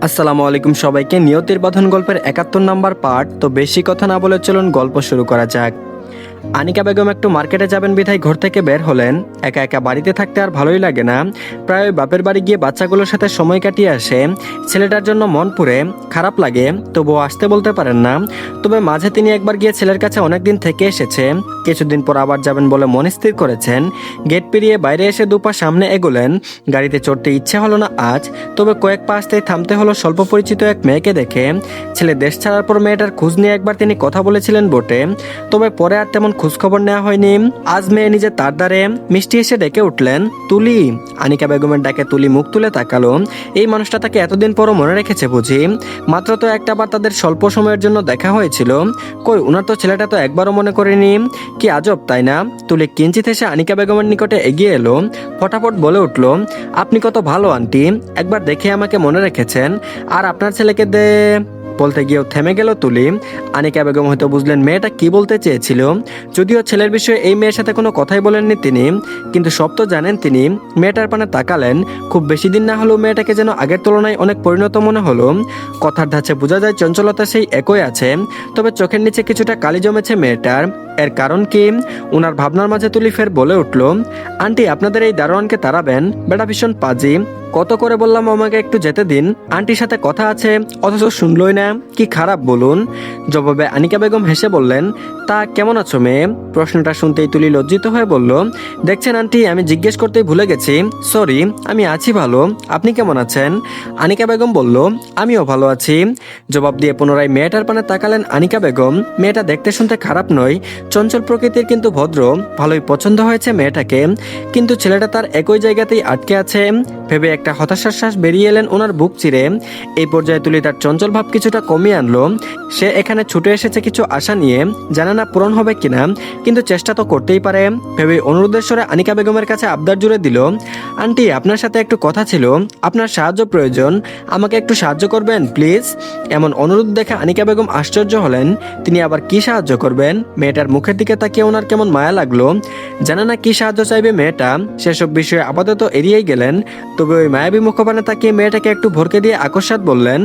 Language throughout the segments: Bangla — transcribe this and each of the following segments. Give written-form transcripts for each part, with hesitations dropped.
আসসালামু আলাইকুম সবাইকে। নিয়তির বাঁধন গল্পের ৭১ নাম্বার পার্ট। তো বেশি কথা না বলে চলুন গল্প শুরু করা যাক। আনিকা বেগম একটু মার্কেটে যাবেন বিধায় ঘর থেকে বের হলেন। একা একা বাড়িতে থাকতে আর ভালোই লাগে না। প্রায় বাপের বাড়ি গিয়ে বাচ্চাগুলোর সাথে সময় কাটিয়ে আসে। ছেলেটার জন্য মন পুড়ে, খারাপ লাগে, তবুও আসতে বলতে পারেন না। তবে মাঝে তিনি একবার গিয়ে ছেলের কাছে অনেকদিন থেকে এসেছে, কিছুদিন পর আবার যাবেন বলে মন স্থির করেছেন। গেট পেরিয়ে বাইরে এসে দুপা সামনে এগোলেন। গাড়িতে চড়তে ইচ্ছে হলো না আজ, তবে কয়েক পা আসতেই থামতে হলো স্বল্প পরিচিত এক মেয়েকে দেখে। ছেলে দেশ ছাড়ার পর মেয়েটার খোঁজ নিয়ে একবার তিনি কথা বলেছিলেন বটে, তবে পরে আর তেমন খোঁজখবর নেওয়া হয়নি। আজ মেয়ে নিজে তার দ্বারে মিষ্টি এসে ডেকে উঠলেন, তুলি। আনিকা বেগমের ডাকে তুলি মুখ তুলে তাকালো। এই মানুষটা তাকে এতদিন পরও মনে রেখেছে বুঝি। মাত্র তো একটাবার তাদের স্বল্প সময়ের জন্য দেখা হয়েছিল। কই, উনার তো ছেলেটা তো একবারও মনে করেনি। কি আজব, তাই না? তুলি কিঞ্চিত এসে আনিকা বেগমের নিকটে এগিয়ে এলো, ফটাফট বলে উঠল, আপনি কত ভালো আন্টি, একবার দেখে আমাকে মনে রেখেছেন। আর আপনার ছেলেকে বলতে গিয়েও থেমে গেল তুলি। আনিকা বেগম হয়তো বুঝলেন মেয়েটা কি বলতে চেয়েছিল। যদিও ছেলের বিষয়ে এই মেয়ের সাথে কোনো কথাই বলেননি তিনি, কিন্তু সব তো জানেন তিনি। মেয়েটার পানে তাকালেন। খুব বেশি দিন না হলেও মেয়েটাকে যেন আগের তুলনায় অনেক পরিণত মনে হলো। কথার ধাঁচে বোঝা যায় চঞ্চলতা সেই একই আছে, তবে চোখের নিচে কিছুটা কালি জমেছে মেয়েটার। এর কারণ কি? উনার ভাবনার মাঝে তুলি ফের বলে উঠল, আন্টি আপনাদের এই দারোয়ানকে তাড়াবেন, বেটা ভীষণ পাজি। কত করে বললাম আমাকে একটু যেতে দিন, আন্টির সাথে কথা আছে, অথচ শুনলই না। কি খারাপ বলুন? জবাবে আনিকা বেগম হেসে বললেন, তা কেমন আছো মেয়ে? প্রশ্নটা শুনতেই তুলি লজ্জিত হয়ে বলল, দেখছেন আন্টি, আমি জিজ্ঞেস করতেই ভুলে গেছি, সরি। আমি আছি ভালো, আপনি কেমন আছেন? আনিকা বেগম বলল, আমিও ভালো আছি। জবাব দিয়ে পুনরায় মেয়েটার পানে তাকালেন আনিকা বেগম। মেয়েটা দেখতে শুনতে খারাপ নয়, চঞ্চল প্রকৃতির, কিন্তু ভদ্র। ভালোই পছন্দ হয়েছে মেয়েটাকে, কিন্তু ছেলেটা তার একই জায়গাতেই আটকে আছে। ভেবে একটা হতাশার শ্বাস বেরিয়ে এলেন ওনার বুক চিরে। এই পর্যায়ে তুলি তার চঞ্চল ভাব কিছুটা কমিয়ে আনলো। সে এখানে ছুটে এসেছে কিছু আশা নিয়ে, জানে না পূরণ হবে কিনা, কিন্তু চেষ্টা তো করতেই পারে। ভেবে অনুরোধের স্বরে আনিকা বেগমের কাছে আবদার জুড়ে দিল, আন্টি আপনার সাথে একটু কথা ছিল, আপনার সাহায্য প্রয়োজন, আমাকে একটু সাহায্য করবেন প্লিজ। এমন অনুরোধ দেখে আনিকা বেগম আশ্চর্য হলেন। তিনি আবার কি সাহায্য করবেন? মেয়েটার মুখের দিকে তাকিয়ে ওনার কেমন মায়া লাগলো। জানে না কি সাহায্য চাইবে মেয়েটা, সেসব বিষয়ে আপাতত এড়িয়েই গেলেন। তবে ওই মায়াবী মুখপানে তাকিয়ে মেয়েটাকে একটু ভরকে দিয়ে আকস্মাত বললেন,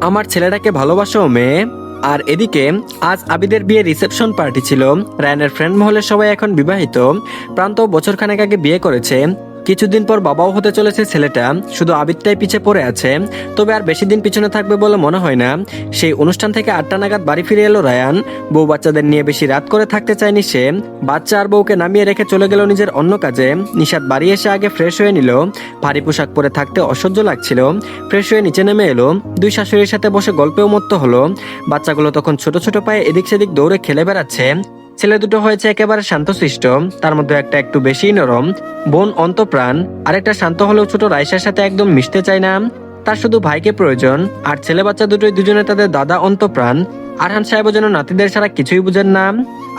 আমার ছেলেটাকে ভালোবাসো মেয়ে। আর এদিকে আজ আবিদের বিয়ে রিসেপশন পার্টি ছিল। রায়ানের ফ্রেন্ড মহলের সবাই এখন বিবাহিত। প্রান্ত বছরখানেক আগে বিয়ে করেছে। কিছুদিন পর বাবাও হতে চলেছে ছেলেটা, শুধু আবিদটাই পিছে পড়ে আছে। তবে আর বেশি দিন পিছনে থাকবে বলে মনে হয় না। সেই অনুষ্ঠান থেকে ৮টা নাগাদ বাড়ি ফিরে এলো রায়ান। বউ বাচ্চাদের নিয়ে বেশি রাত করে থাকতে চায়নি সে। বাচ্চা আর বউকে নামিয়ে রেখে চলে গেল নিজের অন্য কাজে। নিশাত বাড়ি এসে আগে ফ্রেশ হয়ে নিল। ভারী পোশাক পরে থাকতে অসহ্য লাগছিল। ফ্রেশ হয়ে নিচে নেমে এলো। দুই শাশুড়ির সাথে বসে গল্পেও মত্ত হলো। বাচ্চাগুলো তখন ছোট ছোট পায়ে এদিক সেদিক দৌড়ে খেলে বেড়াচ্ছে। ছেলে দুটো হয়েছে একেবারে শান্তশিষ্ট, তার মধ্যে একটা একটু বেশিই নরম। বোন অন্তপ্রাণ, আরেকটা শান্ত হলেও ছোট রাইসার সাথে একদম মিশতে চায় না। তার শুধু ভাইকে প্রয়োজন। আর ছেলে বাচ্চা দুটোই দুজনে তাদের দাদা অন্তপ্রাণ। আরহান সাহেব যেন নাতিদের ছাড়া কিছুই বুঝেন না।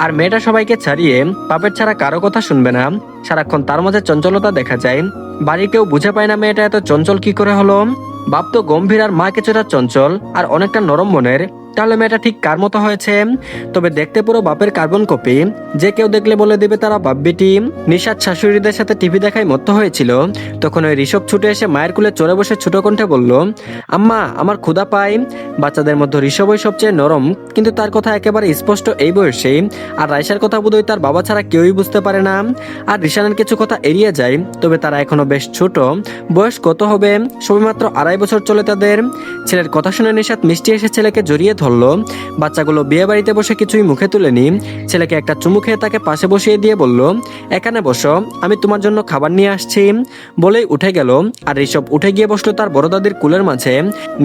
আর মেয়েটা সবাইকে ছাড়িয়ে বাপের ছাড়া কারো কথা শুনবে না। সারাক্ষণ তার মধ্যে চঞ্চলতা দেখা যায়। বাড়ির কেউ বুঝে পায় না মেয়েটা এত চঞ্চল কি করে হলো। বাপ তো গম্ভীর আর মা কিছুটা চঞ্চল আর অনেকটা নরম মনের। তাহলে মেয়েটা ঠিক কার মতো হয়েছে? তবে দেখতে পুরো বাপের কার্বন কপি। যে কেউ দেখলে বলে দেবে তারা বাপ বেটি। নিশাত শাশুড়িদের সাথে টিভি দেখায় মত্ত হয়েছিল। তখন ওই ঋষভ ছুটে এসে মায়ের কুলে চড়ে বসে ছোট কণ্ঠে বলল, আম্মা আমার ক্ষুধা পায়। বাচ্চাদের মধ্যে ঋষভই সবচেয়ে নরম, কিন্তু তার কথা একেবারে স্পষ্ট এই বয়সে। আর রাইসার কথা বোধহয় তার বাবা ছাড়া কেউই বুঝতে পারে না। আর রিশানের কিছু কথা এড়িয়ে যায়, তবে তারা এখনো বেশ ছোট। বয়স কত হবে? সবেমাত্র 2.5 বছর চলে তাদের। ছেলের কথা শুনে নিশাত মিষ্টি এসে ছেলেকে জড়িয়ে ধরলো। বাচ্চাগুলো বিয়ে বাড়িতে বসে কিছুই মুখে তুলেনি। ছেলেকে একটা চুমু খেয়ে তাকে পাশে বসিয়ে দিয়ে বলল, এখানে বসো, আমি তোমার জন্য খাবার নিয়ে আসছি। বলেই উঠে গেল। আর ঋষভ উঠে গিয়ে বসলো তার বড় দাদির কুলের মাঝে।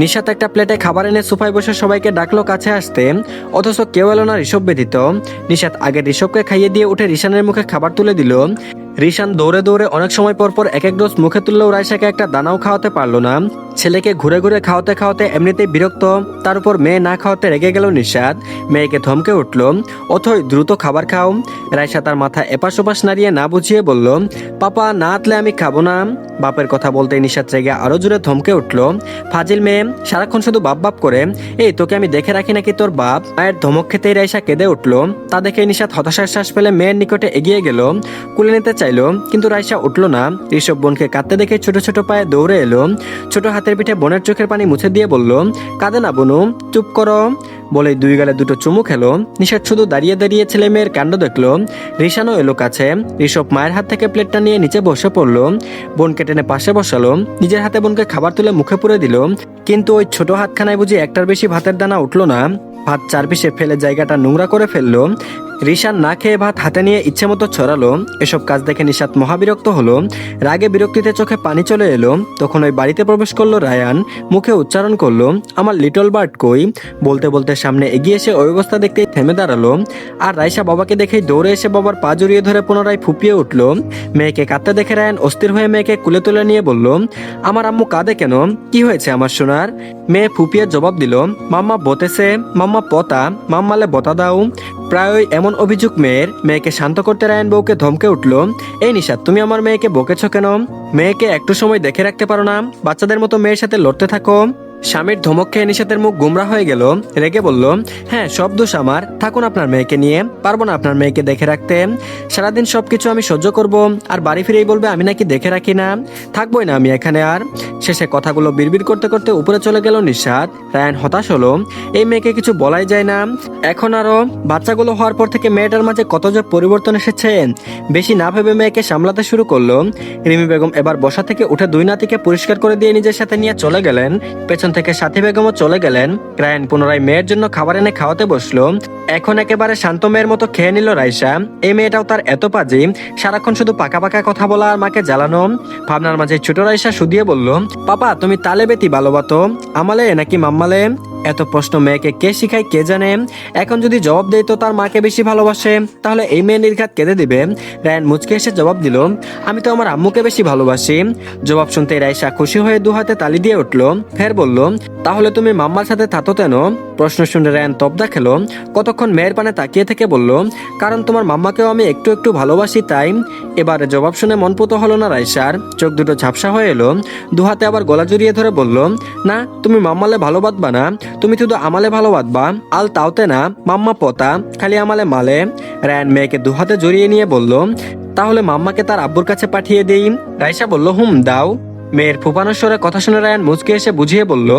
নিশাত একটা প্লেটে খাবার এনে সোফায় বসে সবাইকে ডাকলো কাছে আসতে, অথচ কেউ এলো না ঋষভ ব্যতীত। নিশাত আগে ঋষভকে খাইয়ে দিয়ে উঠে রিশানের মুখে খাবার তুলে দিল। রিশান দৌড়ে দৌড়ে অনেক সময় পর পর এক এক ডোজ মুখে তুললেও রাইসাকে একটা দানাও খাওয়াতে পারলো না। ছেলেকে ঘুরে ঘুরে খাওয়াতে খাওয়াতে এমনিতেই বিরক্ত, তার উপর মেয়ে না খাওয়াতে রেগে গেল নিশাত। মেয়েকে ধমকে উঠল, অথই দ্রুত খাবার খাও। রাইসা তার মাথা এপাশ ওপাশ নাড়িয়ে না বুঝিয়ে বলল, পাপা না আতলে আমি খাবো না। বাপের কথা বলতে নিশাত রেগে আরো জোরে ধমকে উঠল, ফাজিল মেয়ে, সারাক্ষণ শুধু বাপ বাপ করে। এই তোকে আমি দেখে রাখি নাকি তোর বাপ? মায়ের ধমক খেতেই রাইসা কেঁদে উঠল। তা দেখে নিশাত হতাশার শ্বাস ফেলে মেয়ের নিকটে এগিয়ে গেল। কুলে নিতে চাই চাইলো, কিন্তু রাইসা উঠলো না। ঋষভ বোনকে কাঁদতে দেখে ছোট ছোট পায়ে দৌড়ে এলো, ছোট হাতের পিঠে বোনের চোখের পানি মুছে দিয়ে বলল, কাঁদে না বোনু, চুপ করো। বলে দুই গালে দুটো চুমু খেলো। নিশাত শুধু দাঁড়িয়ে দাঁড়িয়ে ছেলে মেয়ের কাণ্ড দেখলো। রিশানও এলো কাছে। ঋষভ মায়ের হাত থেকে প্লেটটা নিয়ে নিচে বসে পড়লো, বোনকে টেনে পাশে বসালো, নিজের হাতে বোনকে খাবার তুলে মুখে পুরে দিল। কিন্তু ওই ছোট হাতখানায় বুঝি একটার বেশি ভাতের দানা উঠলো না। ভাত চার পিসে ফেলে জায়গাটা নোংরা করে ফেললো। রিশান না খেয়ে ভাত হাতে নিয়ে ইচ্ছে মতো ছড়ালো। এসব কাজ দেখে নিশাত মহাবিরক্ত হলো। রাগে বিরক্তিতে চোখে পানি চলে এলো। তখন ওই বাড়িতে প্রবেশ করলো রায়ান। মুখে উচ্চারণ করলো, আমার লিটল বার্ড কই। বলতে বলতে সামনে এগিয়ে এসে ওই অবস্থা দেখতেই থেমে দাঁড়ালো। আর রাইসা বাবাকে দেখেই দৌড়ে এসে বাবার পা জড়িয়ে ধরে পুনরায় ফুপিয়ে উঠলো। মেয়েকে কাঁদতে দেখে রায়ান অস্থির হয়ে মেয়েকে কুলে তুলে নিয়ে বলল, আমার আম্মু কাঁদে কেন, কি হয়েছে আমার সোনার। মেয়ে ফুপিয়ে জবাব দিল, মাম্মা বতেছে, মাম্মা পতা, মাম্মালে বতা দাও। প্রায়ই এমন অভিযোগ মেয়েকে শান্ত করতে রায়ান বউকে ধমকে উঠল, এই নিশাত, তুমি আমার মেয়েকে বকেছ কেন? মেয়েকে একটু সময় দেখে রাখতে পারো না? বাচ্চাদের মতো মেয়ের সাথে লড়তে থাকো। স্বামীর ধমক খেয়ে নিশাতের মুখ গুমরা হয়ে গেল। রেগে বলল, হ্যাঁ সব দোষ আমার, থাকুন আপনার মেয়েকে নিয়ে, পারবো না আপনার মেয়েকে দেখে রাখতে। সারাদিন সবকিছু আমি সহ্য করব, আর বাড়ি ফিরেই বলবে আমি নাকি দেখে রাখি না, থাকবোই না আমি এখানে আর। শেষে কথাগুলো বিড়বিড় করতে করতে উপরে চলে গেল নিশাত। রায়ান হতাশ হলো, এই মেয়েকে কিছু বলাই যায় না। এখন আরো বাচ্চাগুলো হওয়ার পর থেকে মেয়েটার মাঝে কত যে পরিবর্তন এসেছে। বেশি না ভেবে মেয়েকে সামলাতে শুরু করলো। রিমি বেগম এবার বসা থেকে উঠে দুই নাতিকে পরিষ্কার করে দিয়ে নিজের সাথে নিয়ে চলে গেলেন। পেছন থেকে সাথী বেগমও চলে গেলেন। রায়ান পুনরায় মেয়ের জন্য খাবার এনে খাওয়াতে বসলো। এখন একেবারে শান্ত মেয়ের মতো খেয়ে নিল রাইসা। এই মেয়েটাও তার এত পাজি, সারাক্ষণ শুধু পাকা পাকা কথা বলা আর মাকে জ্বালানো। ভাবনার মাঝে ছোট রাইসা শুধিয়ে বলল, পাপা তুমি তালে বেতি ভালোবাতো, আমালে নাকি মাম্মালে? এত প্রশ্ন মেয়েকে কে শিখায় কে জানে। এখন যদি জবাব দেয় তো তার মাকে বেশি ভালোবাসে, তাহলে এই মেয়ে নির্ঘাত কেঁদে দিবে। রায়ান মুচকে এসে জবাব দিল, আমি তো আমার আম্মুকে বেশি ভালোবাসি। জবাব শুনতে রাইসা খুশি হয়ে দু হাতে তালি দিয়ে উঠলো। ফের বলল, তাহলে তুমি মাম্মার সাথে থাতো কেন? প্রশ্ন শুনে রায়ান তবদা খেলো। কতক্ষণ মেয়ের পানে তাকিয়ে থেকে বলল, কারণ তোমার মাম্মাকেও আমি একটু একটু ভালোবাসি তাই। এবারে জবাব শুনে মনপুত হলো না রাইসার, চোখ দুটো ঝাপসা হয়ে এলো। দু হাতে আবার গলা জড়িয়ে ধরে বলল, না তুমি মাম্মালে ভালোবাসবা না, তুমি শুধু আমালে ভালোবাসবা। আল তাওতে না, মাম্মা পতা, খালি আমালে মালে। রায়ান মেয়েকে দু হাতে জড়িয়ে নিয়ে বলল, তাহলে মাম্মাকে তার আব্বুর কাছে পাঠিয়ে দেই। রাইসা বলল, দাও। মেয়ের ফুপানোর স্বরে কথা শুনে রায়ান মুচকে এসে বুঝিয়ে বলল,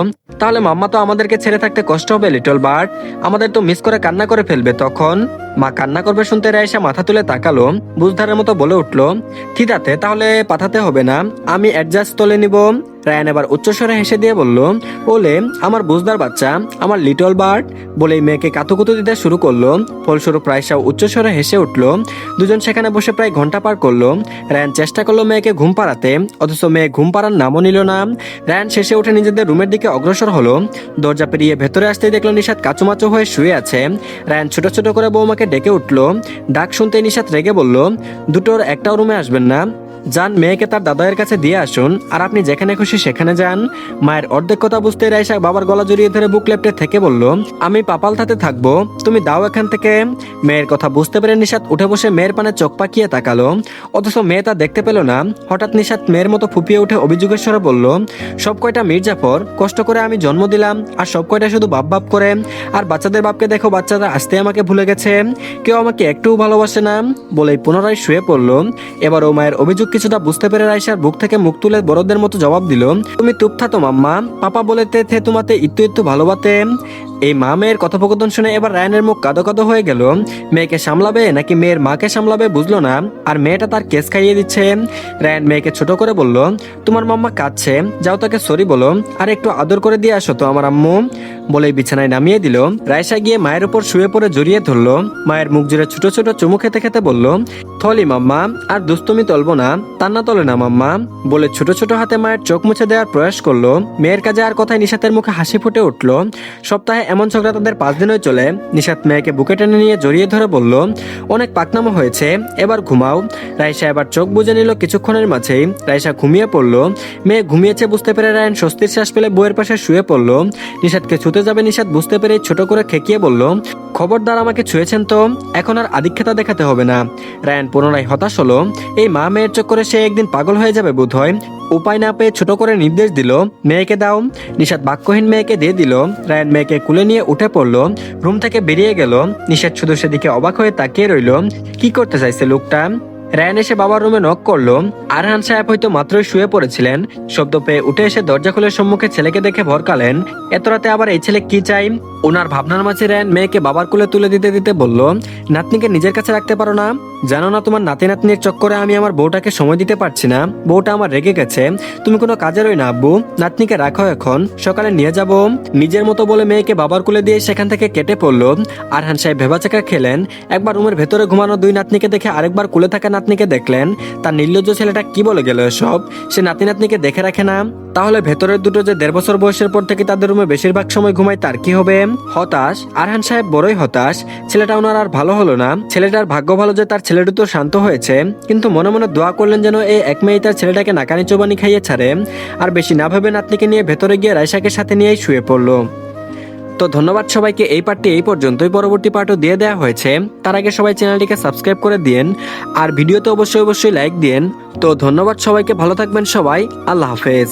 তাহলে মাম্মা তো আমাদেরকে ছেড়ে থাকতে কষ্ট হবে লিটল বার্ড, আমাদের তো মিস করে কান্না করে ফেলবে তখন। মা কান্না করবে শুনতে রাইসা মাথা তুলে তাকালো, বুঝধারের মতো বলে উঠলো, ঠিক আছে তাহলে পাঠাতে হবে না, আমি অ্যাডজাস্ট তুলে নিব। রায়ান এবার উচ্চস্বরে হেসে দিয়ে বলল, ওলে আমার বুঝদার বাচ্চা, আমার লিটল বার্ড। বলেই মেয়েকে কাতুকুতু দিতে শুরু করলো। ফলস্বরূপ রাইসা উচ্চস্বরে হেসে উঠলো। দুজন সেখানে বসে প্রায় ঘন্টা পার করলো। রায়ান চেষ্টা করলো মেয়েকে ঘুম পাড়াতে, অথচ মেয়ে ঘুম পাড়ার নামও নিল না। রায়ান শেষে উঠে নিজেদের রুমের দিকে অগ্রসর হলো। দরজা পেরিয়ে ভেতরে আসতেই দেখলো নিশাত কাচুমাচু হয়ে শুয়ে আছে। রায়ান ছোট ছোট করে বৌমাকে ডেকে উঠলো। ডাক শুনতে নিশাত রেগে বলল, দুটোর একটাও রুমে আসবেন না, যান মেয়েকে তার দাদায়ের কাছে দিয়ে আসুন, আর আপনি যেখানে খুশি সেখানে যান। মায়ের অর্ধেক কথা বুঝতে রাইসা বাবার গলা জড়িয়ে ধরে বুক লেপটে থেকে বলল, আমি পাপালতাতে থাকবো, তুমি দাও এখান থেকে। মেয়ের কথা বুঝতে পেরে নিশাত উঠে বসে মেয়ের পানে চোখ পাকিয়ে তাকালো, অথচ মেয়ে তা দেখতে পেল না। হঠাৎ নিশাত মেয়ের মতো ফুপিয়ে উঠে অভিযোগের স্বরে বলল, সব কয়টা মির্জাফর, কষ্ট করে আমি জন্ম দিলাম, আর সব কয়টা শুধু বাপ বাপ করে। আর বাচ্চাদের বাপকে দেখো, বাচ্চারা আসতে আমাকে ভুলে গেছে, কেউ আমাকে একটুও ভালোবাসে না। বলেই পুনরায় শুয়ে পড়লো। এবার ও মায়ের অভিযোগ কিছুটা বুঝতে পেরে রাইসার বুক থেকে মুখ তুলে বড়দের মতো জবাব দিল, তুমি তুপ থাতো মাম্মা, পাপা বলেতে থে তোমাতে ইত্তু ইত্তু ভালোবাতে। এই মা মেয়ের কথোপকথন শুনে এবার রায়ানের মুখ কাদো কাদো হয়ে গেল। মেয়েকে সামলাবে নাকি মেয়ের মাকে সামলাবে বুঝলো না, আর মেয়েটা তার কেস খাইয়ে দিচ্ছে। রায়ান মেয়েকে ছোট করে বলল, তোমার মাম্মা কাঁদছে, যাও তাকে সরি বলো, আর একটু আদর করে দিয়ে আসো তো আমার আম্মু। বলেই বিছানায় নামিয়ে দিল। রাইসা গিয়ে মায়ের উপর শুয়ে পড়ে জড়িয়ে ধরলো। মায়ের মুখ জুড়ে ছোট ছোট চুমু খেতে খেতে বলল, থলি মাম্মা, আর দুষ্টুমি তলবো না, তান্না তলে না মাম্মা। বলে ছোট ছোট হাতে মায়ের চোখ মুছে দেওয়ার প্রয়াস করলো। মেয়ের কাজে আর কথায় নিশাতের মুখে হাসি ফুটে উঠলো। সপ্তাহে এমন ঝগড়া তাদের 5 দিনই চলে। নিশাত মেয়েকে বুকে টেনে নিয়ে জড়িয়ে ধরে বলল, অনেক পাকনামো হয়েছে, এবার ঘুমাও। রাইসা এবার চোখ বুজে নিল। কিছুক্ষণের মাঝেই রাইসা ঘুমিয়ে পড়লো। মেয়ে ঘুমিয়েছে বুঝতে পেরে রায়ান স্বস্তির শ্বাস পেলে বউয়ের পাশে শুয়ে পড়লো। নিশাতকে ছুতে যাবে নিশাত বুঝতে পেরে ছোট করে খেকিয়ে বলল, খবরদার আমাকে ছুঁয়েছেন তো, এখন আর আধিক্যতা দেখাতে হবে না। রায়ান পুনরায় হতাশ হলো। এই মা মেয়ের চক্করে সে একদিন পাগল হয়ে যাবে বোধ হয়। উপায় না পেয়ে ছোট করে নির্দেশ দিল, মেয়েকে দাও। নিশাত বাক্যহীন মেয়েকে দিয়ে দিল। রায়ান মেয়েকে কুলে নিয়ে উঠে পড়লো। রুম থেকে বেরিয়ে গেল। নিশাত শুধু সেদিকে অবাক হয়ে তাকিয়ে রইল। কি করতে চাইছে লোকটা? রায়ান এসে বাবার রুমে নক করলো। আরহান সাহেব হয়তো মাত্রই শুয়ে পড়েছিলেন। শব্দ পেয়ে উঠে এসে দরজা খুলে সম্মুখে ছেলেকে দেখে ভরকালেন। এত রাতে আবার এই ছেলে কি চাই? ওনার ভাবনার মাঝে রায়ান মেয়েকে বাবার কোলে তুলে দিতে দিতে বলল, নাতনিকে নিজের কাছে রাখতে পারো না? জানো না তোমার নাতি নাতনির চক্করে আমি আমার বউটাকে সময় দিতে পারছি না। বউটা আমার রেগে গেছে। তুমি কোনো কাজেরই না আব্বু, নাতনিকে রাখো, এখন সকালে নিয়ে যাব। নিজের মতো বলে মেয়েকে বাবার কোলে দিয়ে সেখান থেকে কেটে পড়লো। আরহান সাহেব ভেবাচাকা খেলেন। একবার রুমের ভেতরে ঘুমানো দুই নাতনিকে দেখে আরেকবার কোলে থাকা নাতনিকে দেখলেন। তার নির্লজ্জ ছেলেটা কি বলে গেল এসব? সে নাতি নাতনিকে দেখে রাখে না? তাহলে ভেতরের দুটো যে 1.5 বছর বয়সের পর থেকে তাদের রুমে বেশিরভাগ সময় ঘুমায় তার কি হবে? হতাশ আরহান সাহেব, বড়ই হতাশ। ছেলেটা ওনার আর ভালো হলো না। ছেলেটার ভাগ্য ভালো যে তার ছেলেটা তো শান্ত হয়েছে, কিন্তু মনে মনে দোয়া করলেন যেন এই এক মেয়ে তার ছেলেটাকে নাকানি চোবানি খাইয়ে ছাড়ে। আর বেশি না ভেবে নাতনিকে নিয়ে ভেতরে গিয়ে রাইসাকে সাথে নিয়েই শুয়ে পড়লো। তো ধন্যবাদ সবাইকে। এই পার্টটি এই পর্যন্তই, পরবর্তী পার্টও দিয়ে দেওয়া হয়েছে। তার আগে সবাই চ্যানেলটিকে সাবস্ক্রাইব করে দিন আর ভিডিওতে অবশ্যই লাইক দিন। তো ধন্যবাদ সবাইকে, ভালো থাকবেন সবাই, আল্লাহ হাফেজ।